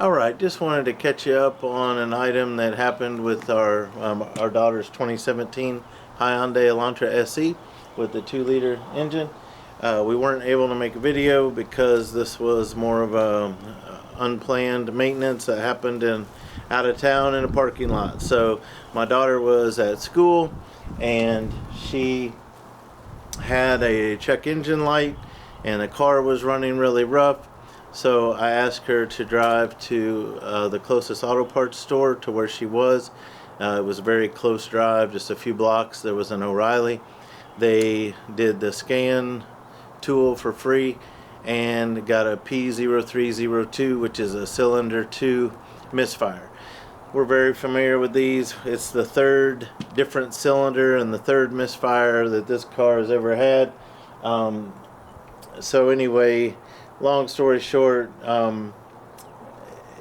Alright, just wanted to catch you up on an item that happened with our daughter's 2017 Hyundai Elantra SE with the 2-liter engine. We weren't able to make a video because this was more of a unplanned maintenance that happened out of town in a parking lot. So my daughter was at school and she had a check engine light and the car was running really rough. So I asked her to drive to the closest auto parts store to where she was. It was a very close drive, just a few blocks. There was an O'Reilly. They did the scan tool for free and got a P0302, which is a cylinder 2 misfire. We're very familiar with these. It's the third different cylinder and the third misfire that this car has ever had. So anyway, long story short,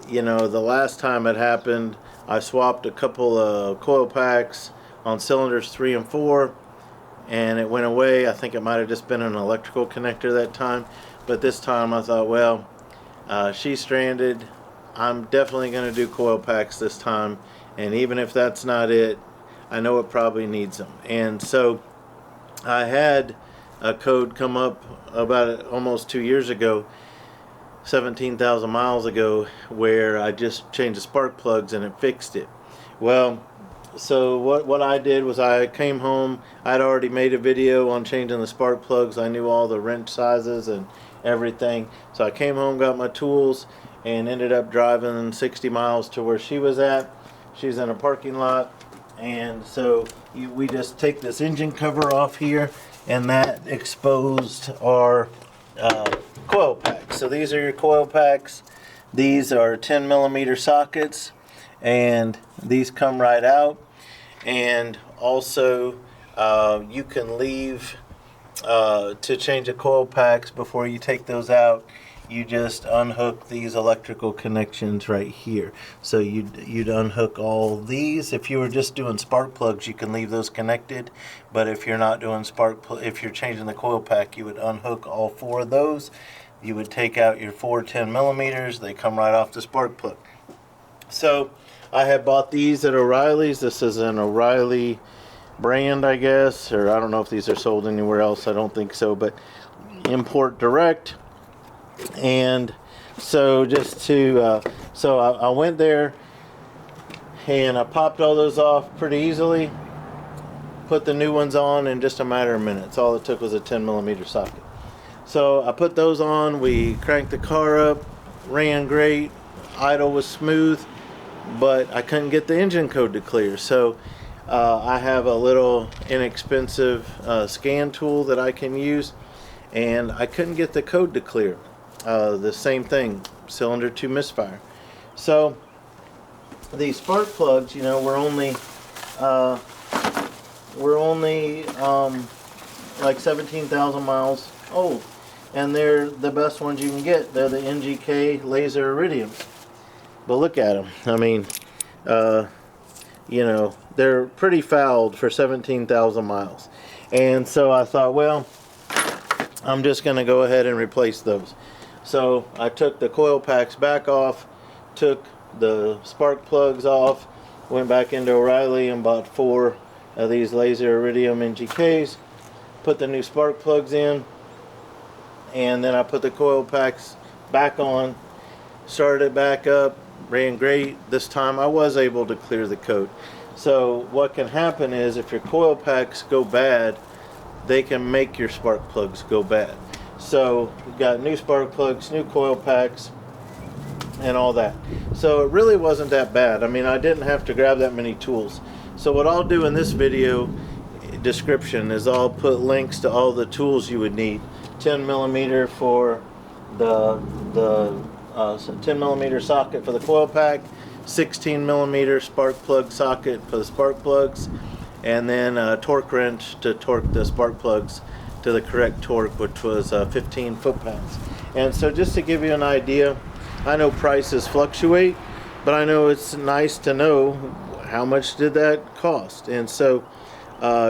you know, the last time it happened, I swapped a couple of coil packs on cylinders 3 and 4 and it went away. I think it might have just been an electrical connector that time, but this time I thought, well, she's stranded. I'm definitely going to do coil packs this time, and even if that's not it, I know it probably needs them. And so I had a code come up about almost 2 years ago, 17,000 miles ago, where I just changed the spark plugs and it fixed it. Well, so what I did was I came home. I'd already made a video on changing the spark plugs. I knew all the wrench sizes and everything. So I came home, got my tools, and ended up driving 60 miles to where she was at. She's in a parking lot, and so we just take this engine cover off here, and that exposed our coil packs. So these are your coil packs. These are 10 millimeter sockets, and these come right out. And also you can leave to change the coil packs. Before you take those out, you just unhook these electrical connections right here. So you'd unhook all these. If you were just doing spark plugs, you can leave those connected, but if you're not doing if you're changing the coil pack, you would unhook all 4 of those. You would take out your 4 10 millimeters. They come right off the spark plug. So I had bought these at O'Reilly's. This is an O'Reilly brand, I guess, or I don't know if these are sold anywhere else. I don't think so, but import direct. And so just to so I went there and I popped all those off pretty easily, put the new ones on in just a matter of minutes. All it took was a 10 millimeter socket. So I put those on, we cranked the car up, ran great, idle was smooth, but I couldn't get the engine code to clear. So I have a little inexpensive scan tool that I can use, and I couldn't get the code to clear. The same thing, cylinder 2 misfire. So these spark plugs, you know, we're only like 17,000 miles old, and they're the best ones you can get. They're the NGK laser Iridiums. But look at them. I mean, you know, they're pretty fouled for 17,000 miles. And so I thought, well, I'm just going to go ahead and replace those. So I took the coil packs back off, took the spark plugs off, went back into O'Reilly and bought 4 of these laser Iridium NGKs, put the new spark plugs in, and then I put the coil packs back on, started it back up, ran great. This time I was able to clear the code. So what can happen is if your coil packs go bad, they can make your spark plugs go bad. So we've got new spark plugs, new coil packs, and all that. So it really wasn't that bad. I mean, I didn't have to grab that many tools. So what I'll do in this video description is I'll put links to all the tools you would need. 10 millimeter for the 10 millimeter socket for the coil pack, 16 millimeter spark plug socket for the spark plugs, and then a torque wrench to torque the spark plugs to the correct torque, which was 15 foot-pounds. And so just to give you an idea, I know prices fluctuate, but I know it's nice to know how much did that cost. And so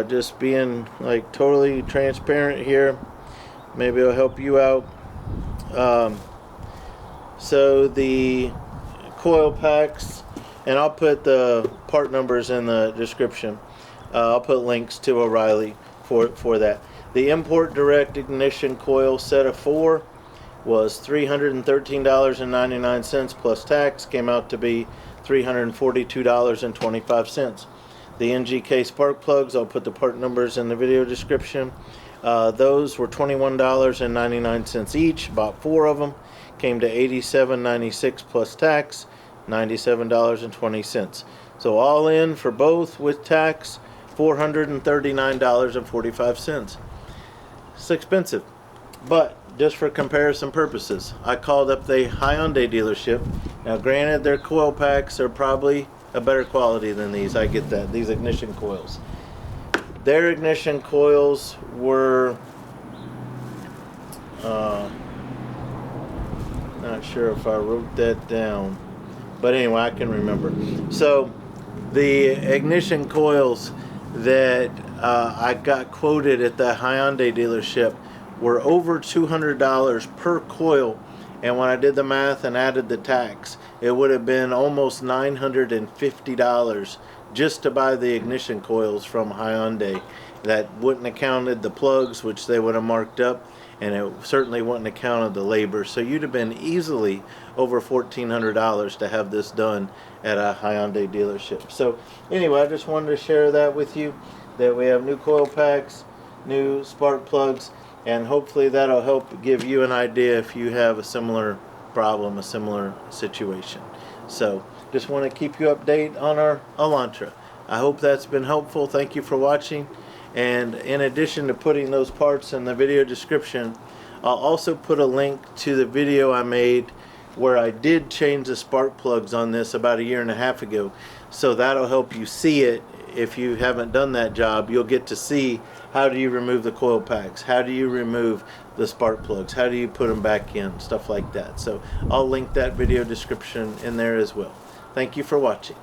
just being like totally transparent here, maybe it'll help you out. So the coil packs, and I'll put the part numbers in the description. I'll put links to O'Reilly for that. The import direct ignition coil set of 4 was $313.99 plus tax, came out to be $342.25. The NGK spark plugs, I'll put the part numbers in the video description. Those were $21.99 each, bought 4 of them, came to $87.96 plus tax, $97.20. So all in for both with tax, $439.45. It's expensive, but just for comparison purposes, I called up the Hyundai dealership. Now granted, their coil packs are probably a better quality than these, I get that, these ignition coils. Their ignition coils were not sure if I wrote that down, but anyway, I can remember. So the ignition coils that I got quoted at the Hyundai dealership were over $200 per coil, and when I did the math and added the tax, it would have been almost $950 just to buy the ignition coils from Hyundai. That wouldn't have counted the plugs, which they would have marked up, and it certainly wouldn't have counted the labor. So you'd have been easily over $1,400 to have this done at a Hyundai dealership. So anyway, I just wanted to share that with you, that we have new coil packs, new spark plugs, and hopefully that'll help give you an idea if you have a similar problem, a similar situation. So just want to keep you updated on our Elantra. I hope that's been helpful. Thank you for watching. And in addition to putting those parts in the video description, I'll also put a link to the video I made where I did change the spark plugs on this about 1.5 years ago. So that'll help you see it. If you haven't done that job, you'll get to see how do you remove the coil packs, how do you remove the spark plugs, how do you put them back in, stuff like that. So I'll link that video description in there as well. Thank you for watching.